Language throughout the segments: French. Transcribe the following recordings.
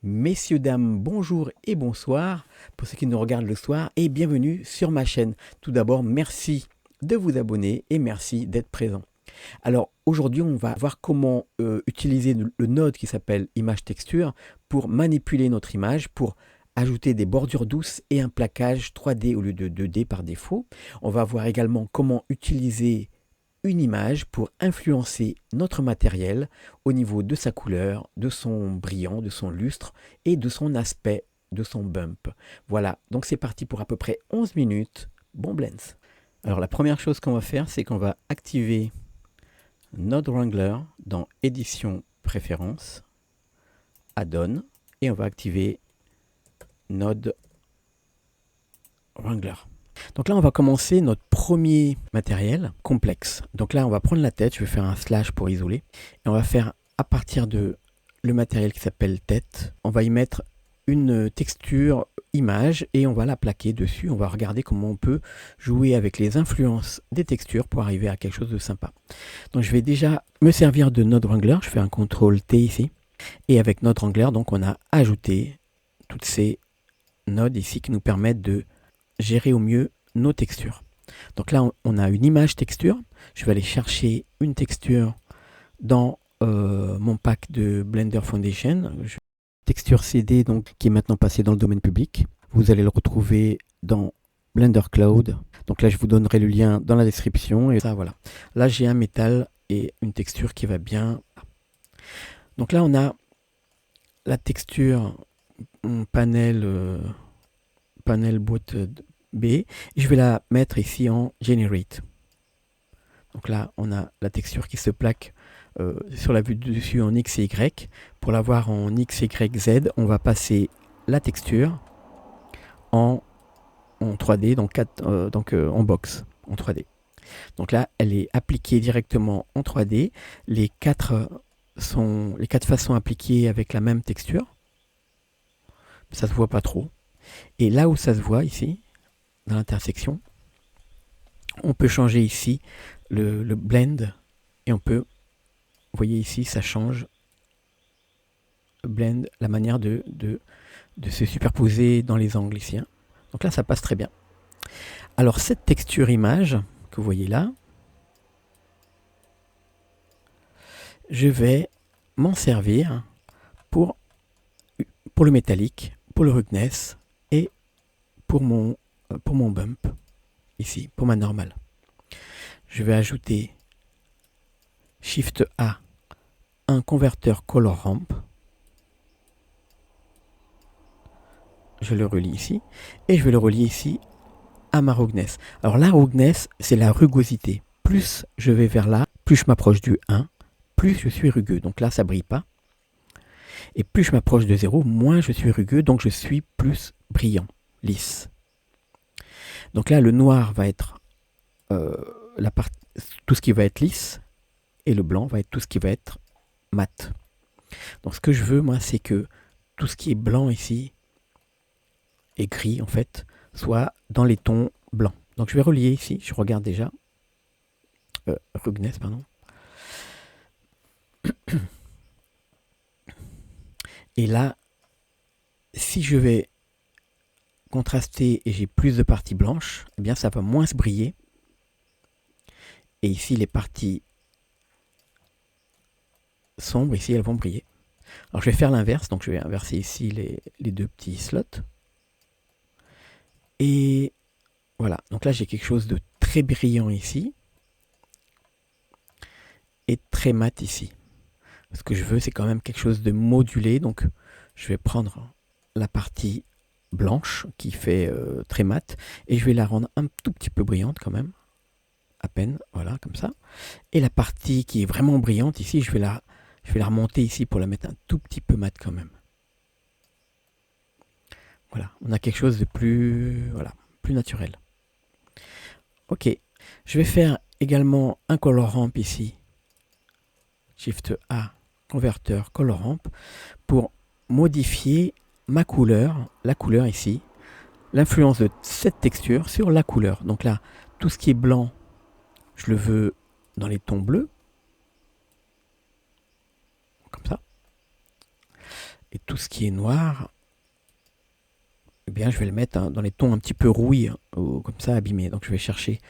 Messieurs, dames, bonjour et bonsoir pour ceux qui nous regardent le soir et bienvenue sur ma chaîne. Tout d'abord, merci de vous abonner et merci d'être présent. Alors aujourd'hui, on va voir comment utiliser le node qui s'appelle image texture pour manipuler notre image, pour ajouter des bordures douces et un plaquage 3D au lieu de 2D par défaut. On va voir également comment utiliser une image pour influencer notre matériel au niveau de sa couleur, de son brillant, de son lustre et de son aspect, de son bump. Voilà, donc c'est parti pour à peu près 11 minutes. Bon blends. Alors la première chose qu'on va faire, c'est qu'on va activer Node Wrangler dans Édition Préférences, Add-on, et on va activer Node Wrangler. Donc là, on va commencer notre premier matériel complexe. Donc là, on va prendre la tête, je vais faire un slash pour isoler. Et on va faire à partir de le matériel qui s'appelle tête, on va y mettre une texture image et on va la plaquer dessus. On va regarder comment on peut jouer avec les influences des textures pour arriver à quelque chose de sympa. Donc je vais déjà me servir de Node Wrangler, je fais un CTRL T ici. Et avec Node Wrangler, donc on a ajouté toutes ces nodes ici qui nous permettent de gérer au mieux nos textures. Donc là, on a une image texture. Je vais aller chercher une texture dans mon pack de Blender Foundation. Texture CD, donc, qui est maintenant passé dans le domaine public. Vous allez le retrouver dans Blender Cloud. Donc là, je vous donnerai le lien dans la description. Et ça, voilà. Là, j'ai un métal et une texture qui va bien. Donc là, on a la texture panel boîte B, et je vais la mettre ici en Generate. Donc là, on a la texture qui se plaque sur la vue du dessus en X et Y. Pour l'avoir en X, Y, Z, on va passer la texture en 3D, donc en box, en 3D. Donc là, elle est appliquée directement en 3D. Les quatre façons appliquées avec la même texture. Ça se voit pas trop. Et là où ça se voit ici, dans l'intersection, on peut changer ici le blend et on peut, vous voyez ici, ça change le blend, la manière de se superposer dans les angles ici. Hein. Donc là, ça passe très bien. Alors cette texture image que vous voyez là, je vais m'en servir pour le métallique, pour le ruggedness et pour mon bump, ici, pour ma normale. Je vais ajouter Shift A, un converteur color ramp. Je le relie ici. Et je vais le relier ici à ma ruggedness. Alors la ruggedness, c'est la rugosité. Plus je vais vers là, plus je m'approche du 1, plus je suis rugueux. Donc là, ça ne brille pas. Et plus je m'approche de 0, moins je suis rugueux. Donc je suis plus brillant, lisse. Donc là, le noir va être tout ce qui va être lisse. Et le blanc va être tout ce qui va être mat. Donc ce que je veux, moi, c'est que tout ce qui est blanc ici, et gris en fait, soit dans les tons blancs. Donc je vais relier ici, je regarde déjà. Ruggedness, pardon. Et là, si je vais contraster et j'ai plus de parties blanches, eh bien ça va moins se briller. Et ici, les parties sombres, ici, elles vont briller. Alors je vais faire l'inverse, donc je vais inverser ici les deux petits slots. Et voilà, donc là j'ai quelque chose de très brillant ici et très mat ici. Ce que je veux, c'est quand même quelque chose de modulé, donc je vais prendre la partie blanche qui fait très mat et je vais la rendre un tout petit peu brillante quand même, à peine, voilà, comme ça. Et la partie qui est vraiment brillante ici, je vais la remonter ici pour la mettre un tout petit peu mat quand même. Voilà, on a quelque chose de plus, voilà, plus naturel. Ok, je vais faire également un color ramp ici. Shift A, converteur color ramp, pour modifier ma couleur, la couleur ici, l'influence de cette texture sur la couleur. Donc là, tout ce qui est blanc, je le veux dans les tons bleus, comme ça. Et tout ce qui est noir, eh bien, je vais le mettre dans les tons un petit peu rouille, ou comme ça, abîmés. Donc je vais chercher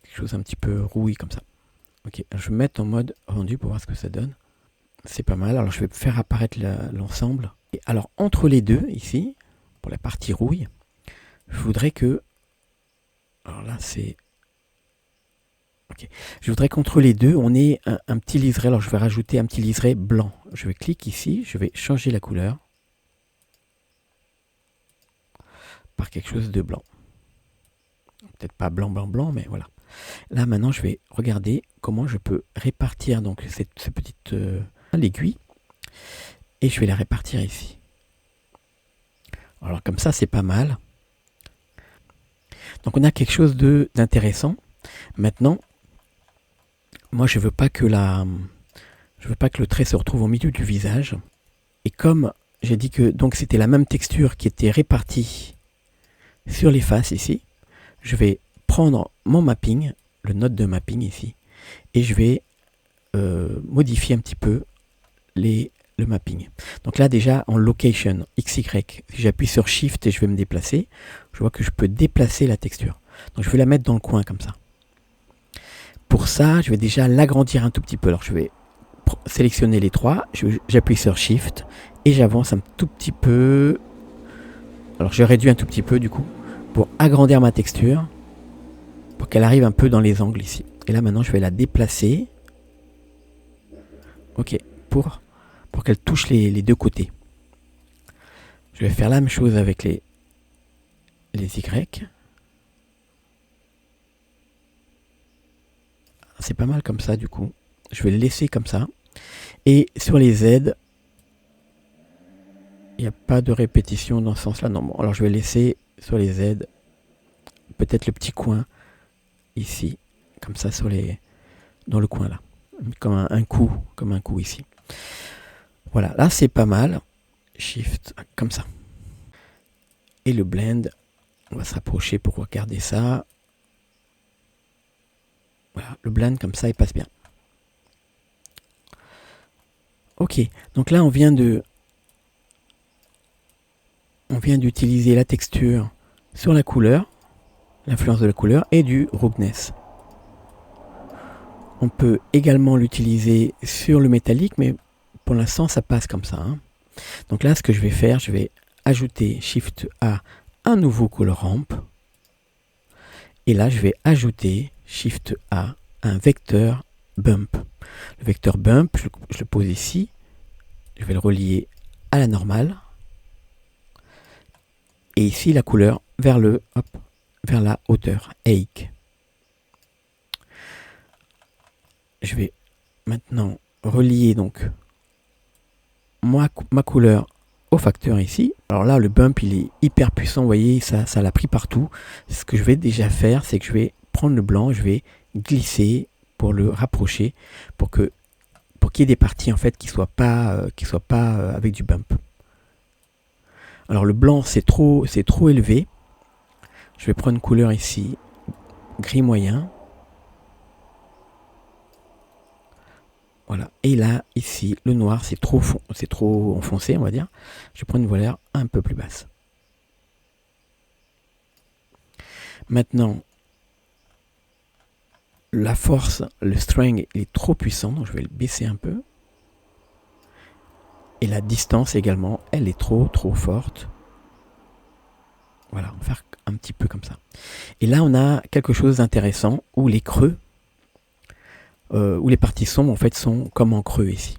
quelque chose un petit peu rouille comme ça. Ok, je vais mettre en mode rendu pour voir ce que ça donne. C'est pas mal. Alors je vais faire apparaître l'ensemble. Et alors entre les deux, ici, pour la partie rouille, je voudrais que... Alors là, c'est... Ok. Je voudrais qu'entre les deux, on ait un petit liseré. Alors je vais rajouter un petit liseré blanc. Je vais cliquer ici, je vais changer la couleur par quelque chose de blanc. Peut-être pas blanc, blanc, blanc, mais voilà. Là maintenant, je vais regarder comment je peux répartir donc cette petite l'aiguille et je vais la répartir ici. Alors comme ça, c'est pas mal. Donc on a quelque chose d'intéressant. Maintenant, moi je veux pas que le trait se retrouve au milieu du visage. Et comme j'ai dit que donc c'était la même texture qui était répartie sur les faces ici, je vais prendre mon mapping, le node de mapping ici, et je vais modifier un petit peu le mapping. Donc là déjà en location, XY, si j'appuie sur Shift et je vais me déplacer, je vois que je peux déplacer la texture. Donc je vais la mettre dans le coin comme ça. Pour ça, je vais déjà l'agrandir un tout petit peu. Alors je vais sélectionner les trois, j'appuie sur Shift et j'avance un tout petit peu. Alors je réduis un tout petit peu du coup pour agrandir ma texture, pour qu'elle arrive un peu dans les angles ici. Et là maintenant je vais la déplacer. Ok, pour qu'elle touche les deux côtés. Je vais faire la même chose avec les Y. C'est pas mal comme ça du coup. Je vais le laisser comme ça. Et sur les Z, il n'y a pas de répétition dans ce sens-là. Non, bon, alors je vais laisser sur les Z, peut-être le petit coin ici, comme ça dans le coin là. Comme un coup ici. Voilà, là c'est pas mal. Shift, comme ça. Et le blend, on va se rapprocher pour regarder ça. Voilà, le blend comme ça, il passe bien. Ok, donc là on vient d'utiliser la texture sur la couleur, l'influence de la couleur et du roughness. On peut également l'utiliser sur le métallique, mais pour l'instant ça passe comme ça. Donc là ce que je vais faire, je vais ajouter Shift A un nouveau color ramp. Et là je vais ajouter Shift A un vecteur bump. Le vecteur bump, je le pose ici. Je vais le relier à la normale. Et ici la couleur vers la hauteur, Ake. Je vais maintenant relier donc ma couleur au facteur ici. Alors là, le bump, il est hyper puissant, vous voyez, ça l'a pris partout. Ce que je vais déjà faire, c'est que je vais prendre le blanc, je vais glisser pour le rapprocher, pour qu'il y ait des parties en fait qui soient pas avec du bump. Alors le blanc, c'est trop élevé. Je vais prendre une couleur ici, gris moyen. Voilà. Et là, ici, le noir, c'est trop enfoncé, on va dire. Je vais prendre une voilure un peu plus basse. Maintenant, la force, le strength, il est trop puissant, donc je vais le baisser un peu. Et la distance également, elle est trop forte. Voilà, on va faire un petit peu comme ça. Et là, on a quelque chose d'intéressant où les creux, où les parties sombres en fait sont comme en creux ici.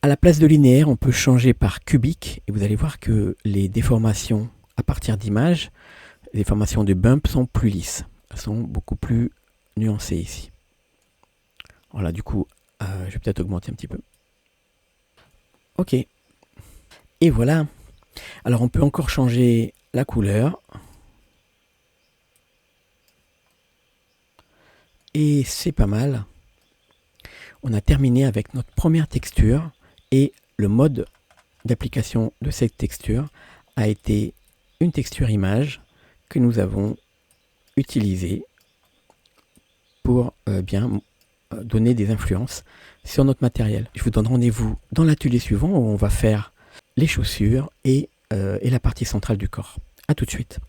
À la place de linéaire, on peut changer par cubique et vous allez voir que les déformations à partir d'images, les déformations de bump sont plus lisses. Elles sont beaucoup plus nuancées ici. Voilà, du coup, je vais peut-être augmenter un petit peu. Ok. Et voilà. Alors on peut encore changer la couleur. Et c'est pas mal. On a terminé avec notre première texture et le mode d'application de cette texture a été une texture image que nous avons utilisée pour bien donner des influences sur notre matériel. Je vous donne rendez-vous dans l'atelier suivant où on va faire les chaussures et la partie centrale du corps. A tout de suite.